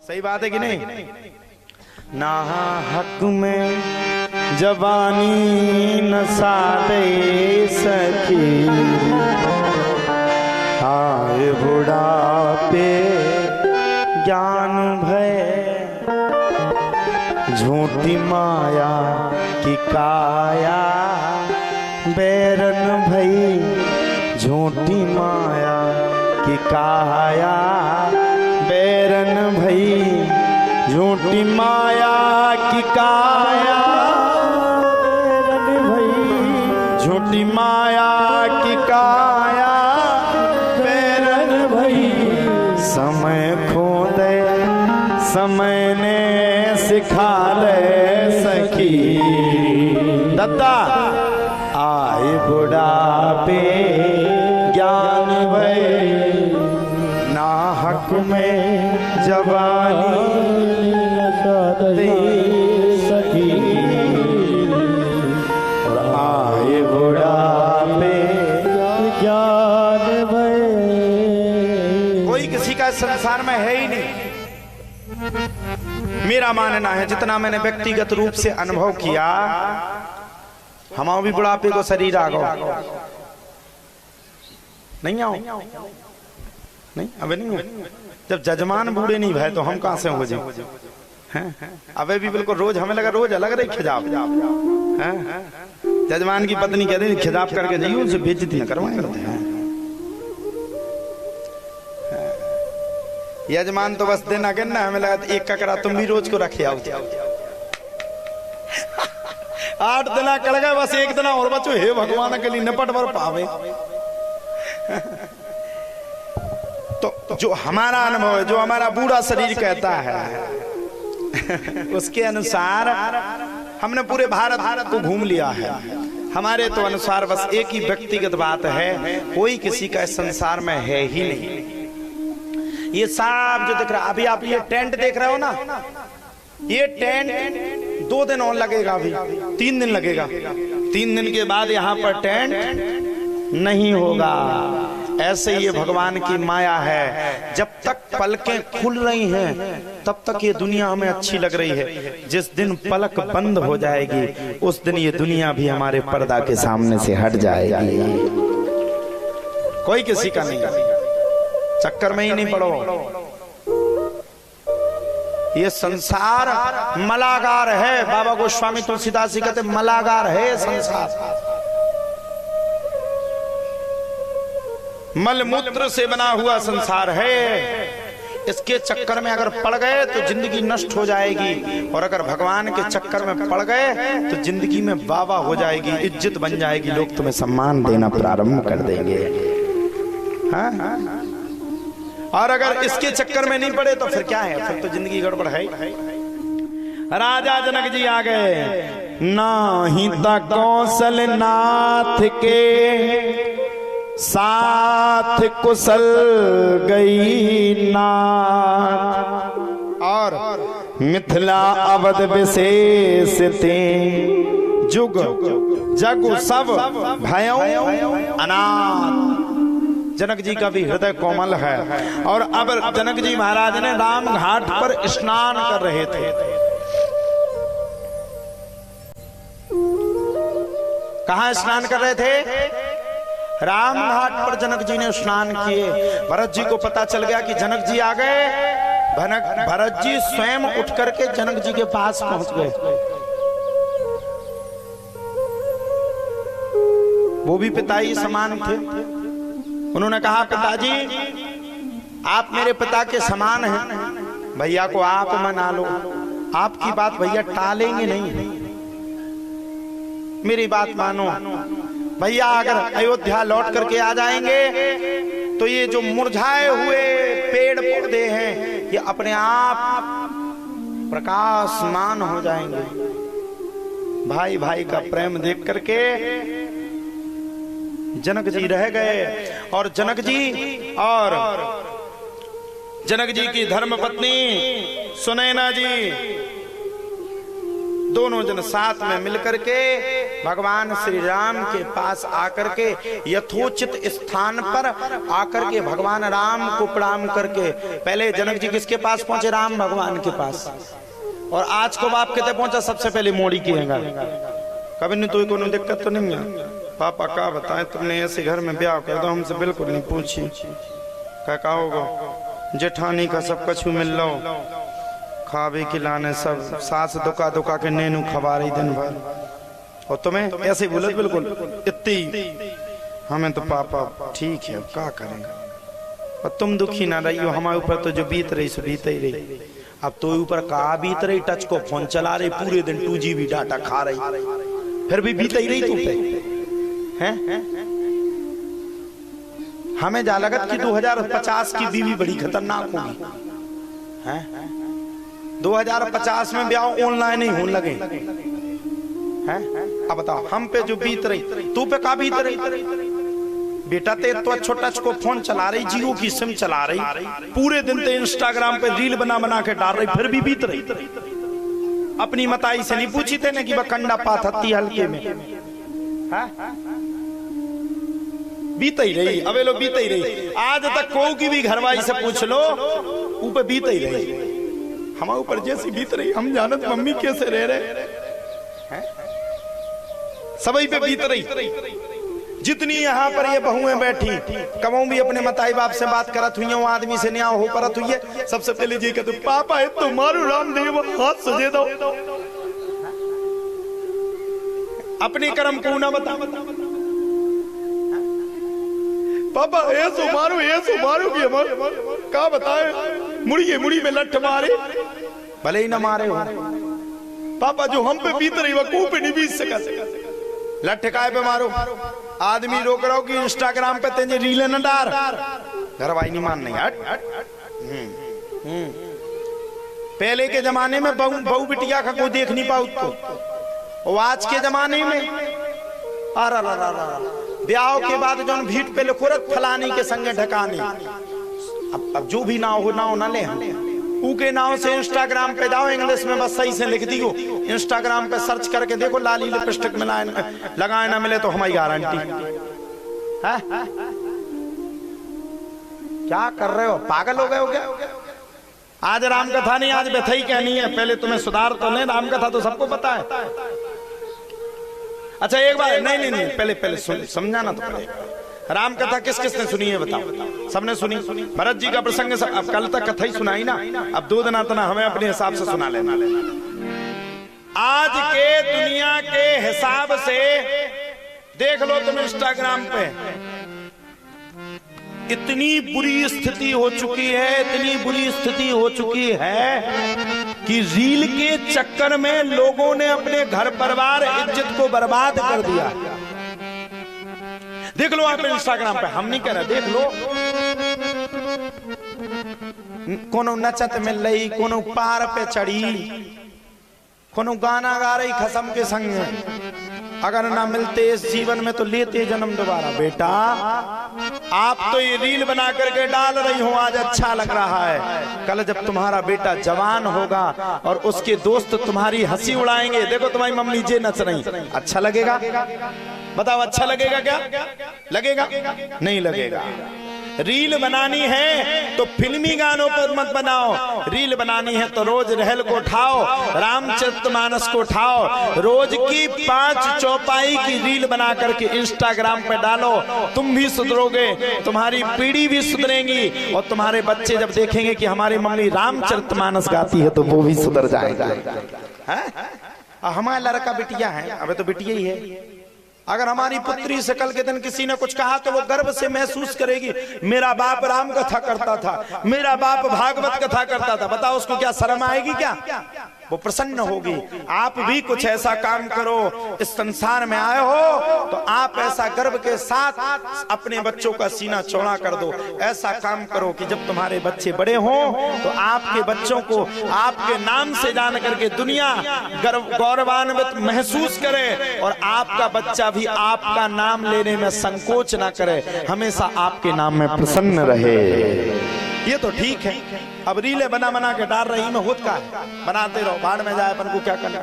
सही बात है कि नहीं? ना हक में जवानी नसा दे सकी, आए बुढ़ापे ज्ञान भय, झूठी माया की काया बैरन भई, झूठी माया की काया बैरन भई, झूठी माया की काया बैरन भई, झूठी माया की काया बैरन भई, समय खो दे समय ने सिखा ले सखी, दत्ता आए बुढ़ापे ज्ञान भय, ना हक में जवानी दे सकी, और आए बुढ़ापे ज्ञान भय। कोई किसी का संसार में है ही नहीं। मेरा मानना है, जितना मैंने व्यक्तिगत रूप से अनुभव किया, हमारा भी बुढ़ापे को शरीर आ गया नहीं आओ नहीं, अबे नहीं हो। जब जजमान बूढ़े नहीं भय तो हम कहां से हो जाए हैं? अबे भी बिल्कुल रोज हमें लगा रोज अलग रही खिजाब हैं? जजमान की पत्नी कहते हैं खिजाब करके जाइए, उनसे बेइज्जती न करवाएं। यजमान तो बस देना कहना, हमें लगा एक ककड़ा तुम भी रोज को रखे आओ। 8 दिन कड़ गए, बस एक दिन और बचो, हे भगवान के लिए निपट बर पावे। तो जो हमारा अनुभव है, जो हमारा बूढ़ा शरीर कहता है उसके अनुसार हमने पूरे भारत को घूम लिया है। हमारे तो अनुसार बस एक ही व्यक्तिगत बात है, कोई किसी का इस संसार में है ही नहीं। ये सब जो दिख रहा, अभी आप ये टेंट देख रहे हो ना, ये टेंट 2 दिन और लगेगा, अभी 3 दिन लगेगा। 3 दिन के बाद यहाँ पर टेंट नहीं होगा। ऐसे ये भगवान की माया है। जब तक पलकें खुल रही हैं तब तक ये दुनिया हमें अच्छी लग रही है। जिस दिन पलक बंद हो जाएगी उस दिन ये दुनिया भी हमारे पर्दा के सामने से हट जाएगी। कोई किसी का नहीं, चक्कर में ही नहीं पड़ो। ये संसार मलागार है। बाबा गोस्वामी तुलसीदास जी कहते मलागार है संसार। मलमूत्र से बना हुआ संसार है। इसके चक्कर में अगर पड़ गए तो जिंदगी नष्ट हो जाएगी, और अगर भगवान के चक्कर में पड़ गए तो जिंदगी में वाह हो जाएगी, इज्जत बन जाएगी, लोग तुम्हें सम्मान देना प्रारंभ कर देंगे। हाँ? और अगर इसके चक्कर में नहीं पड़े तो फिर क्या है? फिर तो जिंदगी गड़बड़ है। राजा जनक जी आ गए। नाही ता कौशल नाथ के साथ कुशल गई नाथ, और मिथिला अवध विशेष ते जुग जग सब भयो अनाथ। जनक जी का भी हृदय कोमल है। और अब जनक जी महाराज ने राम घाट पर स्नान कर रहे थे। कहां स्नान कर रहे थे? राम घाट पर जनक जी ने स्नान किए। भरत जी को पता चल गया कि जनक जी आ गए। भरत जी स्वयं उठ करके जनक जी के पास पहुंच गए। वो भी पिता ही समान थे। उन्होंने कहा पिताजी आप मेरे पिता के समान हैं, भैया को आप मना लो। आपकी बात भैया टालेंगे नहीं, मेरी बात मानो। भैया अगर अयोध्या लौट करके आ जाएंगे तो ये जो मुरझाए हुए पेड़ पौधे हैं ये अपने आप प्रकाशमान हो जाएंगे। भाई भाई का प्रेम देख करके जनक जी रह गए। और जनक जी की धर्मपत्नी सुनैना जी दोनों जन साथ में मिलकर के भगवान श्री राम के पास आकर के यथोचित स्थान पर आकर के भगवान राम को प्रणाम करके, पहले जनक जी किसके पास पहुंचे? राम भगवान के पास। और आज को बाप कहते पहुंचा सबसे पहले मोड़ी की है। कभी नहीं तो कोई दिक्कत तो नहीं है? पापा क्या बताएं, तुमने ऐसे घर में ब्याह कर दो, हमसे बिल्कुल नहीं पूछी। क्या होगा? जेठानी का सब कछु मिल लो, खावे खिलाने सब, सास दुका दुका के नैनू खबा रही दिन भर, और तुम्हें ऐसे बोले बिल्कुल इतनी। हमें तो पापा ठीक है, क्या करेंगे? और तुम दुखी ना रही हो, हमारे ऊपर तो जो बीत रही सो बीत ही रही। अब तो ऊपर कहा बीत रही, टच को फोन चला रही पूरे दिन, 2GB डाटा खा रही, फिर भी बीत ही रही तुम पे हैं? हमें जा लगत कि 2050 की बीवी बड़ी खतरनाक होगी हैं? 2050 में ब्याह ऑनलाइन ही होने लगे हैं? अब बताओ हम पे जो बीत रही, तू पे का बीत रही? बेटा ते तो छोटा को फोन चला रही, जियो की सिम चला रही, पूरे दिन ते इंस्टाग्राम पे रील बना बना के डाल रही, फिर भी बीत रही। अपनी मताई से नहीं पूछी थे ना कि वह कंडा पाथती हल्के में है? बीत ही रही, अबे लो बीत ही रही। आज तक कोई की भी घरवाई से पूछ लो, ऊपर बीत ही रही। हमारे ऊपर जैसी बीत रही, हम जानत मम्मी कैसे रह रहे हैं? सभी पे बीत रही। जितनी यहाँ पर ये बहुएं बैठी, कमों भी अपने मताई बाप से बात करत हुई, वो आदमी से न्याय हो परत हुई है। सबसे पहले जी कहते पापा है तो मारो रामदेव, हाथ सजे दो, अपने कर्म को ना बता। पापा ऐसो मारो कि क्या बताए, मुड़ी में लठ मारे, भले ही ना मारे हो। पापा जो हम पे बीत रही, वह को पे नहीं बीत सका। लठ काय पे मारो? आदमी रोक रहा हो कि इंस्टाग्राम पे तेरे रील न डार, घरवाई नहीं मान नहीं। पहले के जमाने में बहू बिटिया का कोई देख नहीं पाऊ तो, आज के जमाने में ब्याह के बाद जो भीट पे लिखोरत फलानी के संगे ढकानी। अब जो भी नाव हो ना ले, ऊके नाव से इंस्टाग्राम पे जाओ, इंग्लिश में बस सही से लिख दियो, इंस्टाग्राम पे सर्च करके देखो, लाली लिपस्टिक लगाए ना मिले तो हमारी गारंटी है। क्या कर रहे हो? पागल हो गए हो क्या? आज राम कथा नहीं, आज व्यथई कहनी है। पहले तुम्हें सुधार तो नहीं, राम कथा तो सबको पता है। अच्छा एक बार नहीं, पहले समझाना तो पड़ेगा। राम कथा किस किसने सुनी है बताओ? सबने सुनी। भरत जी का प्रसंग सब, अब कल तक कथा ही सुनाई ना, अब 2 दिन आता ना, हमें अपने हिसाब से सुना लेना। आज के दुनिया के हिसाब से देख लो तुम, इंस्टाग्राम पे इतनी बुरी स्थिति हो चुकी है, इतनी बुरी स्थिति हो चुकी है कि रील के चक्कर में लोगों ने अपने घर परिवार इज्जत को बर्बाद कर दिया। देख लो आप इंस्टाग्राम पे, हम नहीं कह रहे, देख लो कोनो नचत मिल रही, कोनो पार पे चढ़ी, कोनो गाना गा रही खसम के संग। अगर ना मिलते इस जीवन में तो लेते जन्म दोबारा। बेटा आप तो ये रील बना करके डाल रही हो, आज अच्छा लग रहा है, कल जब तुम्हारा बेटा जवान होगा और उसके दोस्त तुम्हारी हंसी उड़ाएंगे, देखो तुम्हारी मम्मी जे नच रही, अच्छा लगेगा? बताओ अच्छा लगेगा? क्या लगेगा? नहीं लगेगा। रील बनानी है तो फिल्मी गानों पर मत बनाओ, रील बनानी है तो रोज रहल को उठाओ, रामचरितमानस को उठाओ, रोज की 5 चौपाई की रील बना करके इंस्टाग्राम पे डालो। तुम भी सुधरोगे, तुम्हारी पीढ़ी भी सुधरेगी, और तुम्हारे बच्चे जब देखेंगे कि हमारी मम्मी रामचरितमानस गाती है तो वो भी सुधर जाएगा। हमारा लड़का बिटिया है, अबे तो बिटिया ही है। अगर हमारी पुत्री से कल के दिन किसी ने कुछ कहा तो वो गर्व से महसूस करेगी, मेरा बाप राम कथा करता था, मेरा बाप भागवत कथा करता था। बताओ उसको क्या शर्म आएगी? क्या वो प्रसन्न होगी? आप भी कुछ ऐसा काम करो, इस संसार में आए हो तो आप ऐसा गर्व के साथ अपने बच्चों का सीना चौड़ा कर दो। ऐसा काम करो कि जब तुम्हारे बच्चे बड़े हों तो आपके बच्चों को आपके नाम से जान करके दुनिया गौरवान्वित महसूस करे, और आपका बच्चा भी आपका नाम लेने में संकोच ना करे, हमेशा आपके नाम में प्रसन्न रहे। ये तो ठीक है। अब रीले बना बना के डाल रही में खुद का बनाते रहो, भाड़ में जाए अपन को क्या करना।